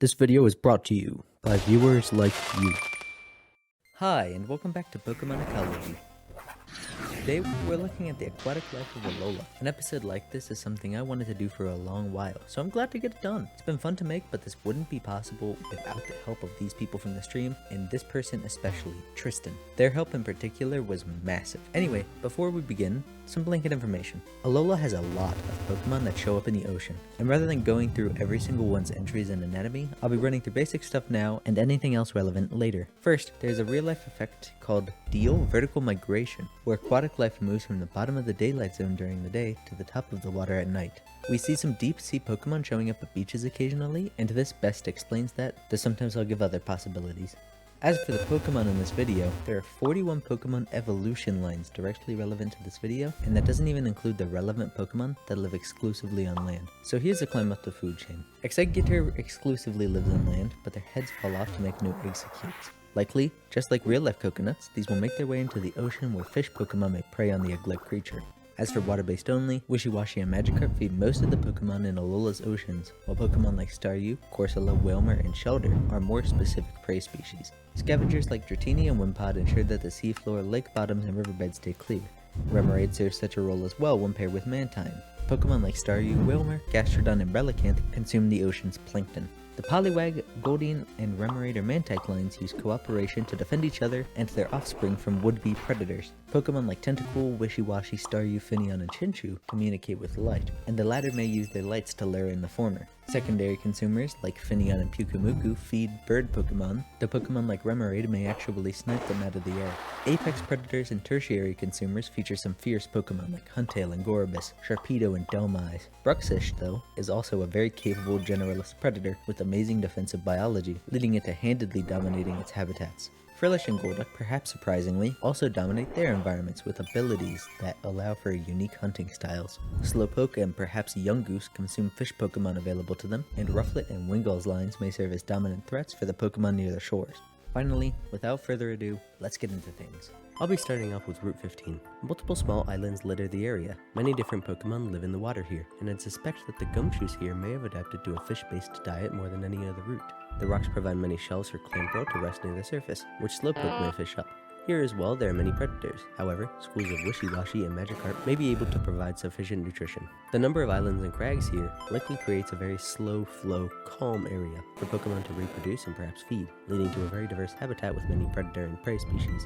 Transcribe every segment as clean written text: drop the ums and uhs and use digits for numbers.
This video is brought to you by viewers like you. Hi, and welcome back to Pokemon Ecology. Today, we're looking at the aquatic life of Alola. An episode like this is something I wanted to do for a long while, so I'm glad to get it done. It's been fun to make, but this wouldn't be possible without the help of these people from the stream, and this person especially, Tristan. Their help in particular was massive. Anyway, before we begin, some blanket information. Alola has a lot of Pokemon that show up in the ocean, and rather than going through every single one's entries and anatomy, I'll be running through basic stuff now and anything else relevant later. First, there's a real-life effect called Deal Vertical Migration, where aquatic life moves from the bottom of the daylight zone during the day to the top of the water at night. We see some deep sea Pokemon showing up at beaches occasionally, and this best explains that, though sometimes I'll give other possibilities. As for the Pokemon in this video, there are 41 Pokemon evolution lines directly relevant to this video, and that doesn't even include the relevant Pokemon that live exclusively on land. So here's a climb up the food chain. Exeggutor exclusively lives on land, but their heads fall off to make new Exeggcutes. Likely, just like real-life coconuts, these will make their way into the ocean where fish Pokemon may prey on the egg-like creature. As for water-based only, Wishiwashi and Magikarp feed most of the Pokemon in Alola's oceans, while Pokemon like Staryu, Corsola, Wailmer, and Shelder are more specific prey species. Scavengers like Dratini and Wimpod ensure that the seafloor, lake bottoms, and riverbeds stay clear. Remoraid serves such a role as well when paired with Mantine. Pokemon like Staryu, Wailmer, Gastrodon, and Relicanth consume the ocean's plankton. The Poliwag, Goldeen, and Remoraid or Mantike lines use cooperation to defend each other and their offspring from would-be predators. Pokemon like Tentacool, Wishiwashi, Staryu, Finneon, and Chinchou communicate with light, and the latter may use their lights to lure in the former. Secondary consumers like Finneon and Pyukumuku feed bird Pokemon, though Pokemon like Remoraid may actually snipe them out of the air. Apex predators and tertiary consumers feature some fierce Pokemon like Huntail and Gorobus, Sharpedo and Dhelmise. Bruxish, though, is also a very capable generalist predator with amazing defensive biology, leading it to handedly dominating its habitats. Frillish and Golduck, perhaps surprisingly, also dominate their environments with abilities that allow for unique hunting styles. Slowpoke and perhaps Yungoos consume fish Pokemon available to them, and Rufflet and Wingull's lines may serve as dominant threats for the Pokemon near the shores. Finally, without further ado, let's get into things. I'll be starting off with Route 15. Multiple small islands litter the area. Many different Pokemon live in the water here, and I'd suspect that the Gumshoos here may have adapted to a fish-based diet more than any other route. The rocks provide many shells for Clamperl to rest near the surface, which Slowpoke may fish up. Here as well, there are many predators. However, schools of Wishiwashi and Magikarp may be able to provide sufficient nutrition. The number of islands and crags here likely creates a very slow flow, calm area for Pokemon to reproduce and perhaps feed, leading to a very diverse habitat with many predator and prey species.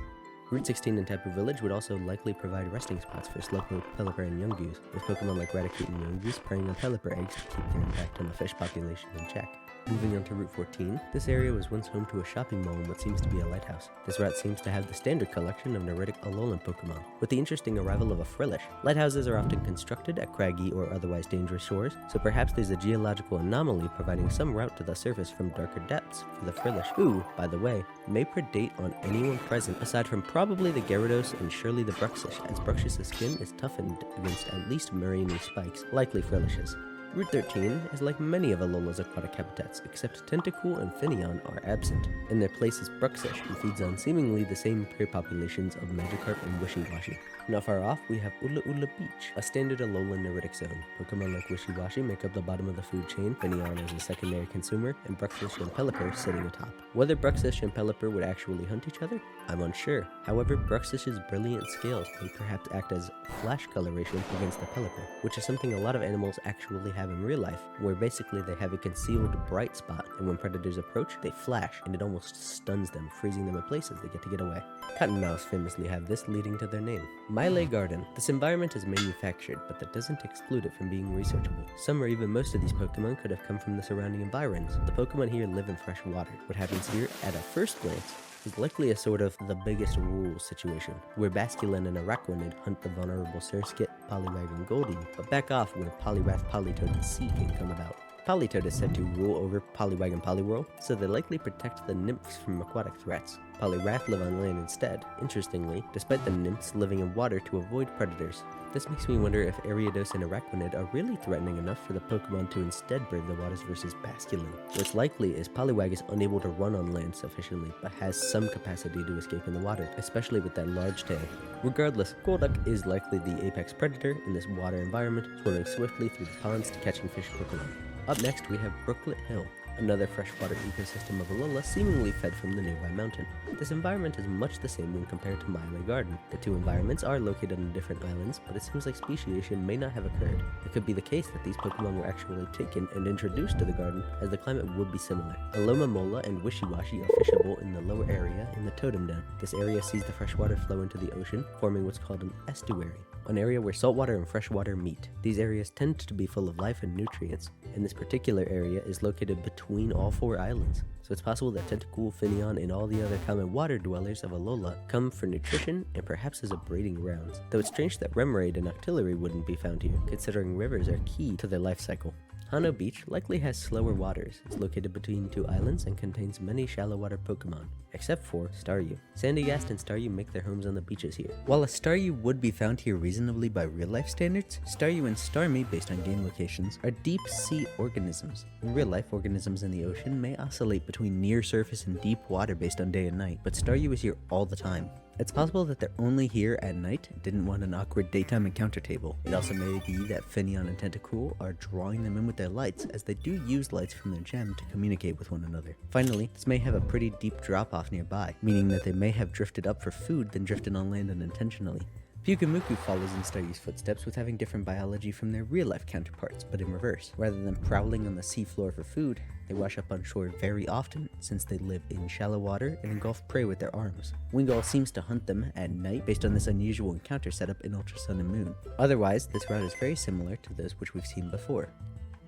Route 16 in Tapu Village would also likely provide resting spots for Slowpoke, Pelipper, and Yungoos, with Pokemon like Raticate and Yungoos preying on Pelipper eggs to keep their impact on the fish population in check. Moving on to Route 14, this area was once home to a shopping mall and what seems to be a lighthouse. This route seems to have the standard collection of Neritic Alolan Pokemon, with the interesting arrival of a Frillish. Lighthouses are often constructed at craggy or otherwise dangerous shores, so perhaps there's a geological anomaly providing some route to the surface from darker depths for the Frillish, who, by the way, may predate on anyone present aside from probably the Gyarados and surely the Bruxish, as Bruxish's skin is toughened against at least marine spikes, likely Frillish's. Route 13 is like many of Alola's aquatic habitats, except Tentacool and Finneon are absent. In their place is Bruxish, who feeds on seemingly the same prey populations of Magikarp and Wishiwashi. Not far off, we have Ula Ula Beach, a standard Alolan neritic zone. Pokemon like Wishiwashi make up the bottom of the food chain, Finneon is a secondary consumer, and Bruxish and Pelipper sitting atop. Whether Bruxish and Pelipper would actually hunt each other? I'm unsure. However, Bruxish's brilliant scales may perhaps act as flash coloration against the Pelipper, which is something a lot of animals actually have in real life, where basically they have a concealed bright spot, and when predators approach, they flash, and it almost stuns them, freezing them in place as they get away. Cottonmouths famously have this, leading to their name. Mile Garden. This environment is manufactured, but that doesn't exclude it from being researchable. Some or even most of these Pokemon could have come from the surrounding environs. The Pokemon here live in fresh water. What happens here, at a first glance, is likely a sort of the biggest rules situation, where Basculin and Araquanid hunt the vulnerable Surskit, Poliwag, and Goldeen, but back off where Poliwrath, Politoed, and Sea can come about. Politoed is said to rule over Poliwag and Poliwhirl, so they likely protect the nymphs from aquatic threats. Poliwrath live on land instead, interestingly, despite the nymphs living in water to avoid predators. This makes me wonder if Ariados and Araquanid are really threatening enough for the Pokemon to instead brave the waters versus Basculin. What's likely is Poliwag is unable to run on land sufficiently, but has some capacity to escape in the water, especially with that large tail. Regardless, Golduck is likely the apex predator in this water environment, swimming swiftly through the ponds to catching fish Pokemon. Up next, we have Brooklet Hill. another freshwater ecosystem of Alola seemingly fed from the nearby mountain. This environment is much the same when compared to Maile Garden. The two environments are located on different islands, but it seems like speciation may not have occurred. It could be the case that these Pokemon were actually taken and introduced to the garden, as the climate would be similar. Alola Mola and Wishiwashi are fishable in the lower area in the Totem Dome. This area sees the freshwater flow into the ocean, forming what's called an estuary, an area where saltwater and freshwater meet. These areas tend to be full of life and nutrients, and this particular area is located between all four islands. So it's possible that Tentacool, Finneon, and all the other common water dwellers of Alola come for nutrition and perhaps as a breeding grounds. Though it's strange that Remoraid and Octillery wouldn't be found here, considering rivers are key to their life cycle. Hano Beach likely has slower waters. It's located between two islands and contains many shallow water Pokemon, except for Staryu. Sandygast and Staryu make their homes on the beaches here. While a Staryu would be found here reasonably by real-life standards, Staryu and Starmie, based on game locations, are deep-sea organisms. In real life, organisms in the ocean may oscillate between near surface and deep water based on day and night, but Staryu is here all the time. It's possible that they're only here at night and didn't want an awkward daytime encounter table. It also may be that Finneon and Tentacool are drawing them in with their lights, as they do use lights from their gem to communicate with one another. Finally, this may have a pretty deep drop-off nearby, meaning that they may have drifted up for food then drifted on land unintentionally. Pyukumuku follows in Staryu's footsteps with having different biology from their real-life counterparts, but in reverse. Rather than prowling on the seafloor for food, they wash up on shore very often since they live in shallow water and engulf prey with their arms. Wingull seems to hunt them at night based on this unusual encounter setup in Ultra Sun and Moon. Otherwise, this route is very similar to those which we've seen before.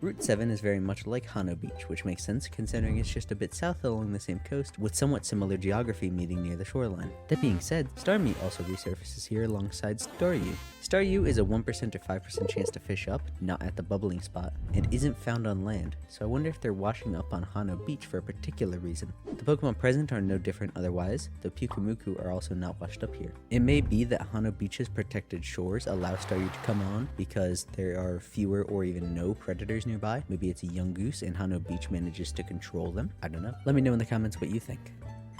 Route 7 is very much like Hano Beach, which makes sense considering it's just a bit south along the same coast with somewhat similar geography meeting near the shoreline. That being said, Starmie also resurfaces here alongside Staryu. Staryu is a 1% or 5% chance to fish up, not at the bubbling spot, and isn't found on land, so I wonder if they're washing up on Hano Beach for a particular reason. The Pokemon present are no different otherwise, though Pyukumuku are also not washed up here. It may be that Hano Beach's protected shores allow Staryu to come on because there are fewer or even no predators nearby. Maybe it's a young goose and Hano Beach manages to control them. I don't know. Let me know in the comments what you think.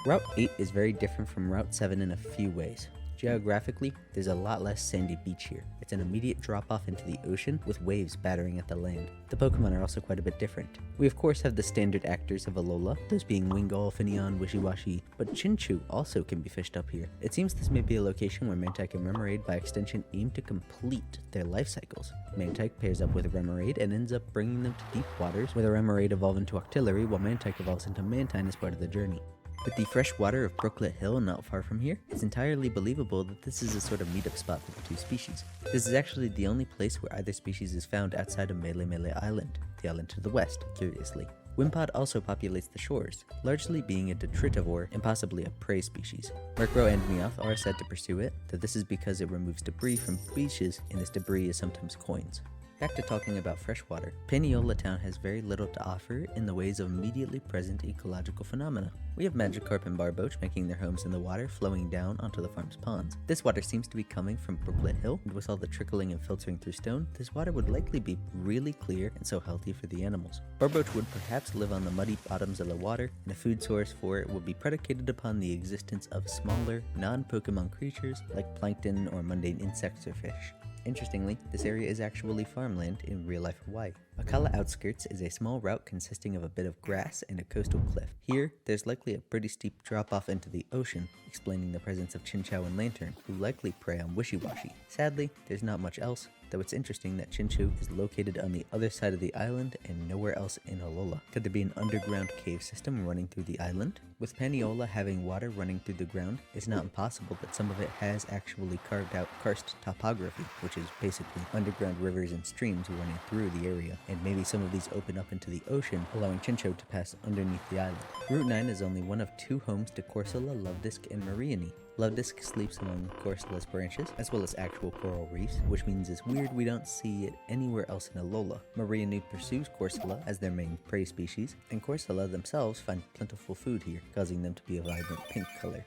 Route 8 is very different from Route 7 in a few ways. Geographically, there's a lot less sandy beach here. It's an immediate drop-off into the ocean with waves battering at the land. The Pokemon are also quite a bit different. We of course have the standard actors of Alola, those being Wingull, Finneon, Wishiwashi, but Chinchou also can be fished up here. It seems this may be a location where Mantike and Remoraid by extension aim to complete their life cycles. Mantike pairs up with Remoraid and ends up bringing them to deep waters, where the Remoraid evolve into Octillery while Mantike evolves into Mantine as part of the journey. With the fresh water of Brooklet Hill not far from here, it's entirely believable that this is a sort of meetup spot for the two species. This is actually the only place where either species is found outside of Mele Mele Island, the island to the west, curiously. Wimpod also populates the shores, largely being a detritivore and possibly a prey species. Murkrow and Meowth are said to pursue it, though this is because it removes debris from beaches and this debris is sometimes coins. Back to talking about freshwater, Paniyola Town has very little to offer in the ways of immediately present ecological phenomena. We have Magikarp and Barboach making their homes in the water, flowing down onto the farm's ponds. This water seems to be coming from Brooklet Hill, and with all the trickling and filtering through stone, this water would likely be really clear and so healthy for the animals. Barboach would perhaps live on the muddy bottoms of the water, and a food source for it would be predicated upon the existence of smaller, non-Pokemon creatures like plankton or mundane insects or fish. Interestingly, this area is actually farmland in real-life Hawaii. Akala Outskirts is a small route consisting of a bit of grass and a coastal cliff. Here, there's likely a pretty steep drop-off into the ocean, explaining the presence of Chinchou and Lantern, who likely prey on Wishiwashi. Sadly, there's not much else, though it's interesting that Chinchou is located on the other side of the island and nowhere else in Alola. Could there be an underground cave system running through the island? With Paniyola having water running through the ground, it's not impossible that some of it has actually carved out karst topography, which is basically underground rivers and streams running through the area, and maybe some of these open up into the ocean, allowing Chinchou to pass underneath the island. Route 9 is only one of two homes to Corsola, Lovedisk, and Mariani. Lovedisk sleeps among Corsola's branches, as well as actual coral reefs, which means it's weird we don't see it anywhere else in Alola. Mariani pursues Corsola as their main prey species, and Corsola themselves find plentiful food here, causing them to be a vibrant pink color.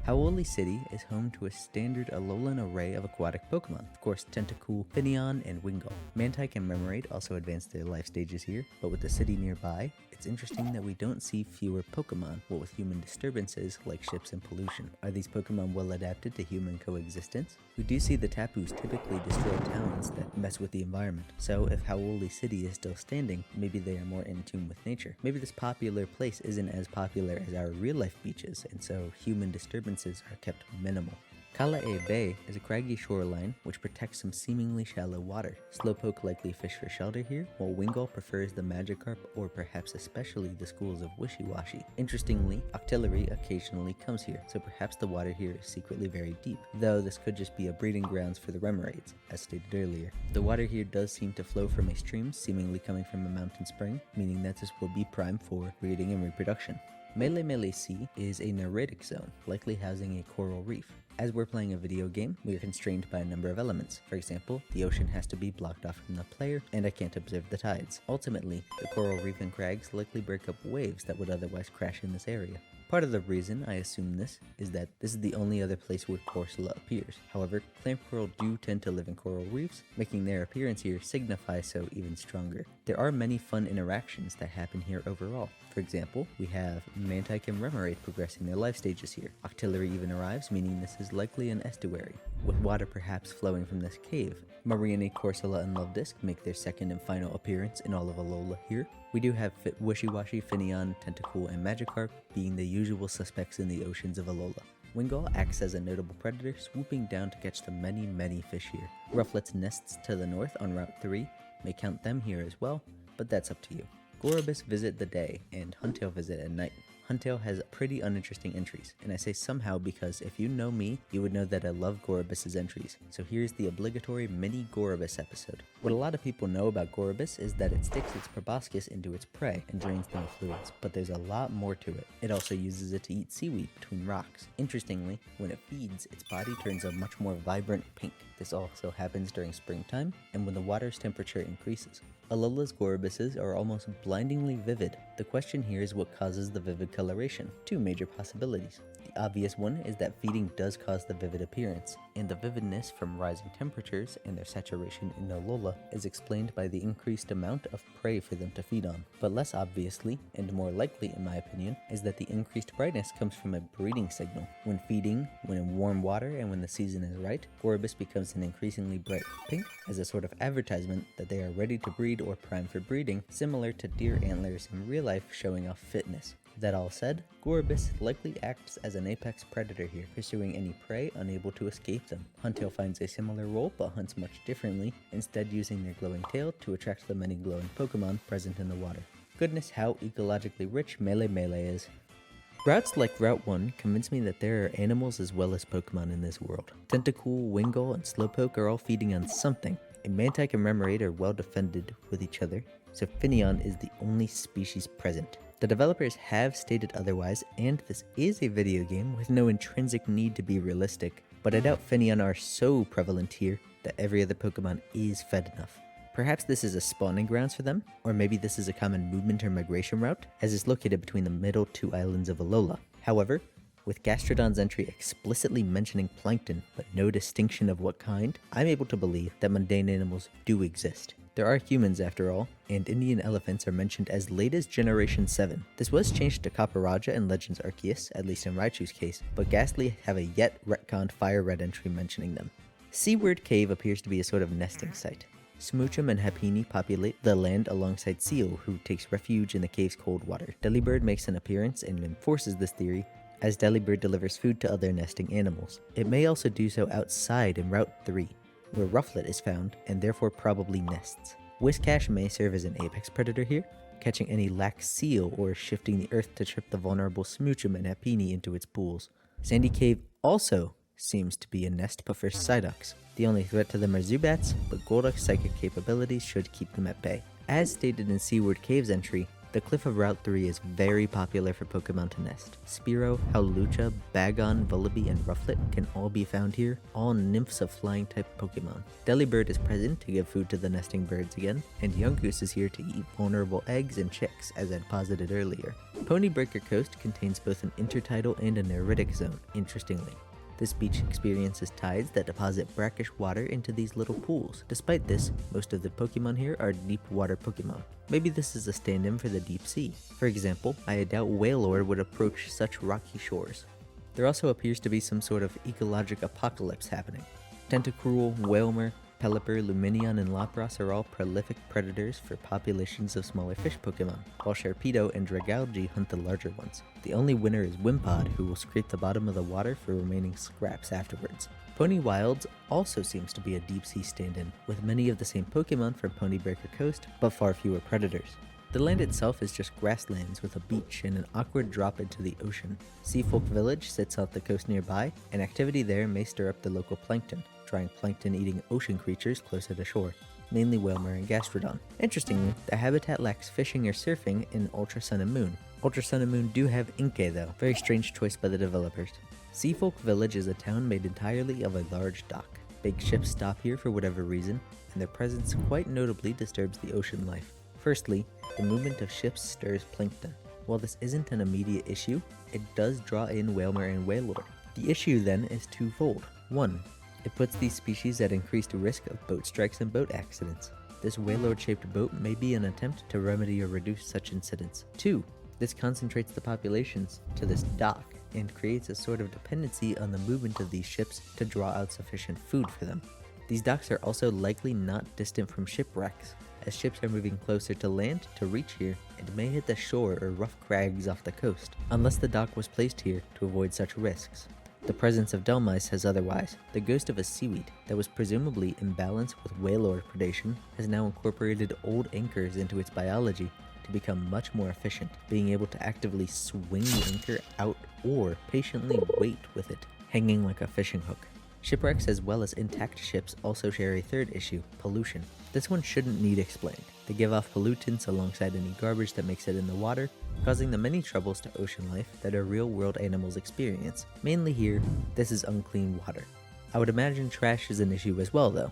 Howoli City is home to a standard Alolan array of aquatic Pokemon. Of course, Tentacool, Finneon, and Wingull. Mantike and Remoraid also advance their life stages here, but with the city nearby, it's interesting that we don't see fewer Pokemon, what with human disturbances like ships and pollution. Are these Pokemon well adapted to human coexistence? We do see the Tapus typically destroy towns that mess with the environment, so if Howoli City is still standing, maybe they are more in tune with nature. Maybe this popular place isn't as popular as our real-life beaches, and so human disturbances are kept minimal. Kala'e Bay is a craggy shoreline which protects some seemingly shallow water. Slowpoke likely fish for shelter here, while Wingull prefers the Magikarp or perhaps especially the schools of Wishy-Washy. Interestingly, Octillery occasionally comes here, so perhaps the water here is secretly very deep, though this could just be a breeding grounds for the Remoraids, as stated earlier. The water here does seem to flow from a stream, seemingly coming from a mountain spring, meaning that this will be prime for breeding and reproduction. Mele Sea is a neritic zone, likely housing a coral reef. As we're playing a video game, we are constrained by a number of elements. For example, the ocean has to be blocked off from the player, and I can't observe the tides. Ultimately, the coral reef and crags likely break up waves that would otherwise crash in this area. Part of the reason I assume this is that this is the only other place where Corsola appears. However, clam coral do tend to live in coral reefs, making their appearance here signify so even stronger. There are many fun interactions that happen here overall. For example, we have Mantike and Remoraid progressing their life stages here. Octillery even arrives, meaning this is likely an estuary, with water perhaps flowing from this cave. Mareanie, Corsola, and Luvdisc make their second and final appearance in all of Alola here. We do have Wishy-Washy, Finneon, Tentacool, and Magikarp being the usual suspects in the oceans of Alola. Wingull acts as a notable predator, swooping down to catch the many fish here. Rufflet's nests to the north on Route 3 may count them here as well, but that's up to you. Gorobus visit the day, and Huntail visit at night. Huntail has pretty uninteresting entries, and I say somehow because if you know me, you would know that I love Gorobus's entries. So here's the obligatory mini Gorobus episode. What a lot of people know about Gorobus is that it sticks its proboscis into its prey and drains them of fluids, but there's a lot more to it. It also uses it to eat seaweed between rocks. Interestingly, when it feeds, its body turns a much more vibrant pink. This also happens during springtime and when the water's temperature increases. Alola's Gorobuses are almost blindingly vivid. The question here is what causes the vivid coloration. Two major possibilities. The obvious one is that feeding does cause the vivid appearance, and the vividness from rising temperatures and their saturation in Alola is explained by the increased amount of prey for them to feed on. But less obviously, and more likely in my opinion, is that the increased brightness comes from a breeding signal. When feeding, when in warm water, and when the season is right, Gorobus becomes an increasingly bright pink as a sort of advertisement that they are ready to breed or prime for breeding, similar to deer antlers in real life showing off fitness. That all said, Gorobus likely acts as an apex predator here, pursuing any prey unable to escape them. Huntail finds a similar role but hunts much differently, instead using their glowing tail to attract the many glowing Pokemon present in the water. Goodness how ecologically rich Mele is. Routes like Route 1 convince me that there are animals as well as Pokemon in this world. Tentacool, Wingull, and Slowpoke are all feeding on something, and Mantike and Remoraid are well defended with each other, so Finneon is the only species present. The developers have stated otherwise, and this is a video game with no intrinsic need to be realistic, but I doubt Finneon are so prevalent here that every other Pokemon is fed enough. Perhaps this is a spawning grounds for them, or maybe this is a common movement or migration route, as it's located between the middle two islands of Alola. However, with Gastrodon's entry explicitly mentioning plankton, but no distinction of what kind, I'm able to believe that mundane animals do exist. There are humans after all, and Indian elephants are mentioned as late as Generation 7. This was changed to Copperajah in Legends Arceus, at least in Raichu's case, but Ghastly have a yet retconned Fire Red entry mentioning them. Seaward Cave appears to be a sort of nesting site. Smoochum and Happiny populate the land alongside Seal, who takes refuge in the cave's cold water. Delibird makes an appearance and enforces this theory, as Delibird delivers food to other nesting animals. It may also do so outside in Route 3, where Rufflet is found, and therefore probably nests. Whiscash may serve as an apex predator here, catching any lax seal or shifting the earth to trip the vulnerable Smoochum and Happiny into its pools. Sandy Cave also seems to be a nest but for Psyducks. The only threat to them are Zubats, but Golduck's psychic capabilities should keep them at bay. As stated in Seaward Cave's entry, The cliff of Route 3 is very popular for Pokemon to nest. Spearow, Howlucha, Bagon, Vullaby, and Rufflet can all be found here, all nymphs of flying type Pokemon. Delibird is present to give food to the nesting birds again, and Yungoos is here to eat vulnerable eggs and chicks, as I'd posited earlier. Ponybreaker Coast contains both an intertidal and an aeritic zone, interestingly. This beach experiences tides that deposit brackish water into these little pools. Despite this, most of the Pokemon here are deep water Pokemon. Maybe this is a stand-in for the deep sea. For example, I doubt Wailord would approach such rocky shores. There also appears to be some sort of ecologic apocalypse happening. Tentacruel, Wailmer, Pelipper, Lumineon, and Lapras are all prolific predators for populations of smaller fish Pokemon, while Sharpedo and Dragalge hunt the larger ones. The only winner is Wimpod, who will scrape the bottom of the water for remaining scraps afterwards. Pony Wilds also seems to be a deep sea stand-in, with many of the same Pokemon from Ponybreaker Coast, but far fewer predators. The land itself is just grasslands with a beach and an awkward drop into the ocean. Seafolk Village sits off the coast nearby, and activity there may stir up the local plankton, drawing plankton-eating ocean creatures closer to shore, mainly Wailmer and Gastrodon. Interestingly, the habitat lacks fishing or surfing in Ultra Sun and Moon. Ultra Sun and Moon do have Inkay though, very strange choice by the developers. Seafolk Village is a town made entirely of a large dock. Big ships stop here for whatever reason, and their presence quite notably disturbs the ocean life. Firstly, the movement of ships stirs plankton. While this isn't an immediate issue, it does draw in Wailmer and Wailord. The issue then is twofold. 1. It puts these species at increased risk of boat strikes and boat accidents. This Wailord-shaped boat may be an attempt to remedy or reduce such incidents. 2. This concentrates the populations to this dock and creates a sort of dependency on the movement of these ships to draw out sufficient food for them. These docks are also likely not distant from shipwrecks, as ships are moving closer to land to reach here and may hit the shore or rough crags off the coast, unless the dock was placed here to avoid such risks. The presence of Dhelmise says otherwise. The ghost of a seaweed that was presumably in balance with Wailord predation has now incorporated old anchors into its biology to become much more efficient, being able to actively swing the anchor out or patiently wait with it, hanging like a fishing hook. Shipwrecks as well as intact ships also share a third issue, pollution. This one shouldn't need explained. They give off pollutants alongside any garbage that makes it in the water, causing the many troubles to ocean life that our real-world animals experience. Mainly here, this is unclean water. I would imagine trash is an issue as well though.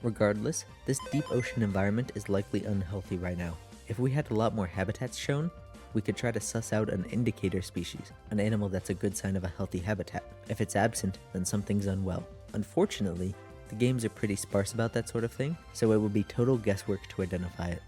Regardless, this deep ocean environment is likely unhealthy right now. If we had a lot more habitats shown, we could try to suss out an indicator species, an animal that's a good sign of a healthy habitat. If it's absent, then something's unwell. Unfortunately, the games are pretty sparse about that sort of thing, so it would be total guesswork to identify it.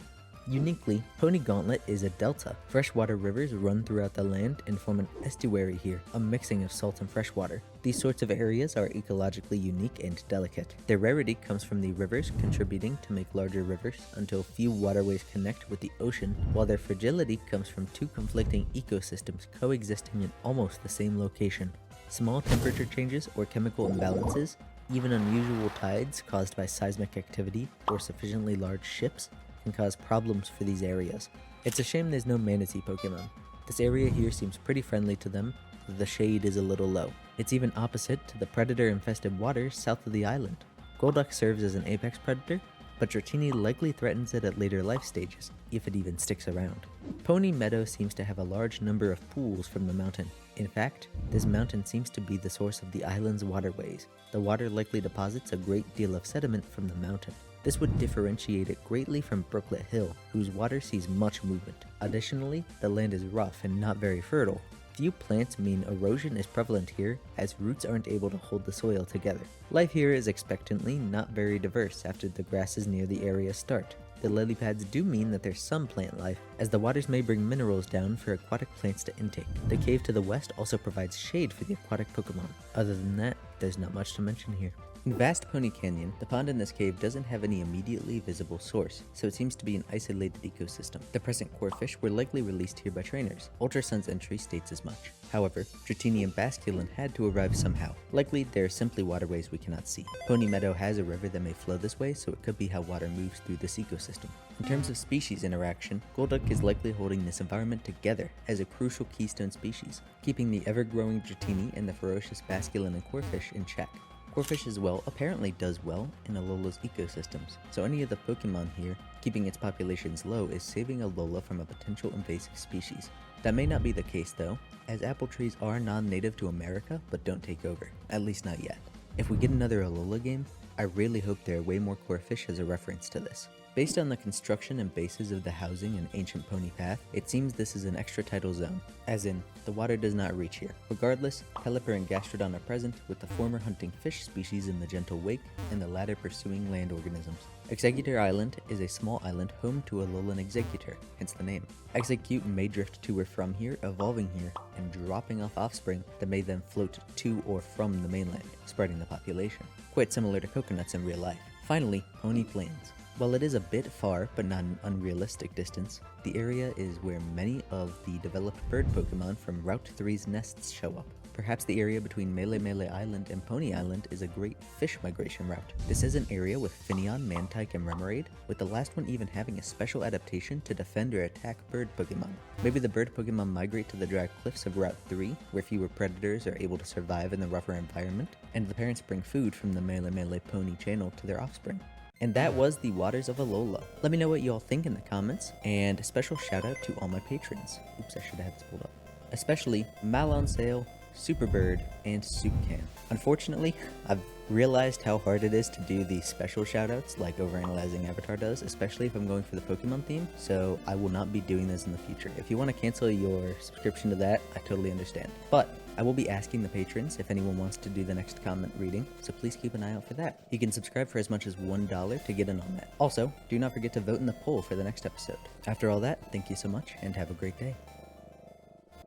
Uniquely, Pony Gauntlet is a delta. Freshwater rivers run throughout the land and form an estuary here, a mixing of salt and freshwater. These sorts of areas are ecologically unique and delicate. Their rarity comes from the rivers contributing to make larger rivers until few waterways connect with the ocean, while their fragility comes from two conflicting ecosystems coexisting in almost the same location. Small temperature changes or chemical imbalances, even unusual tides caused by seismic activity or sufficiently large ships, can cause problems for these areas. It's a shame there's no Manatee Pokemon. This area here seems pretty friendly to them, though the shade is a little low. It's even opposite to the predator-infested waters south of the island. Golduck serves as an apex predator, but Dratini likely threatens it at later life stages, if it even sticks around. Pony Meadow seems to have a large number of pools from the mountain. In fact, this mountain seems to be the source of the island's waterways. The water likely deposits a great deal of sediment from the mountain. This would differentiate it greatly from Brooklet Hill, whose water sees much movement. Additionally, the land is rough and not very fertile. Few plants mean erosion is prevalent here, as roots aren't able to hold the soil together. Life here is expectantly not very diverse after the grasses near the area start. The lily pads do mean that there's some plant life, as the waters may bring minerals down for aquatic plants to intake. The cave to the west also provides shade for the aquatic Pokemon. Other than that, there's not much to mention here. In Vast Pony Canyon, the pond in this cave doesn't have any immediately visible source, so it seems to be an isolated ecosystem. The present core fish were likely released here by trainers. Ultra Sun's entry states as much. However, Dratini and Basculin had to arrive somehow. Likely, there are simply waterways we cannot see. Pony Meadow has a river that may flow this way, so it could be how water moves through this ecosystem. In terms of species interaction, Golduck is likely holding this environment together as a crucial keystone species, keeping the ever-growing Dratini and the ferocious Basculin and Corefish in check. Corphish as well apparently does well in Alola's ecosystems, so any of the Pokemon here keeping its populations low is saving Alola from a potential invasive species. That may not be the case though, as apple trees are non-native to America but don't take over, at least not yet. If we get another Alola game, I really hope there are way more Corphish as a reference to this. Based on the construction and bases of the housing in Ancient Pony Path, it seems this is an extra tidal zone, as in, the water does not reach here. Regardless, Pelipper and Gastrodon are present, with the former hunting fish species in the gentle wake, and the latter pursuing land organisms. Executor Island is a small island home to Alolan Executor, hence the name. Execute may drift to or from here, evolving here, and dropping off offspring that may then float to or from the mainland, spreading the population. Quite similar to coconuts in real life. Finally, Pony Plains. While it is a bit far, but not an unrealistic distance, the area is where many of the developed bird Pokemon from Route 3's nests show up. Perhaps the area between Melee Island and Pony Island is a great fish migration route. This is an area with Finneon, Mantike, and Remoraid, with the last one even having a special adaptation to defend or attack bird Pokemon. Maybe the bird Pokemon migrate to the dry cliffs of Route 3, where fewer predators are able to survive in the rougher environment, and the parents bring food from the Melee Pony channel to their offspring. And that was the Waters of Alola. Let me know what you all think in the comments, and a special shout out to all my patrons. Oops, I should have had this pulled up. Especially Malon Sale, Superbird, and Soupcan. Unfortunately, I've realized how hard it is to do these special shoutouts like Overanalyzing Avatar does, especially if I'm going for the Pokemon theme, so I will not be doing this in the future. If you want to cancel your subscription to that, I totally understand. But I will be asking the patrons if anyone wants to do the next comment reading, so please keep an eye out for that. You can subscribe for as much as $1 to get in on that. Also, do not forget to vote in the poll for the next episode. After all that, thank you so much, and have a great day.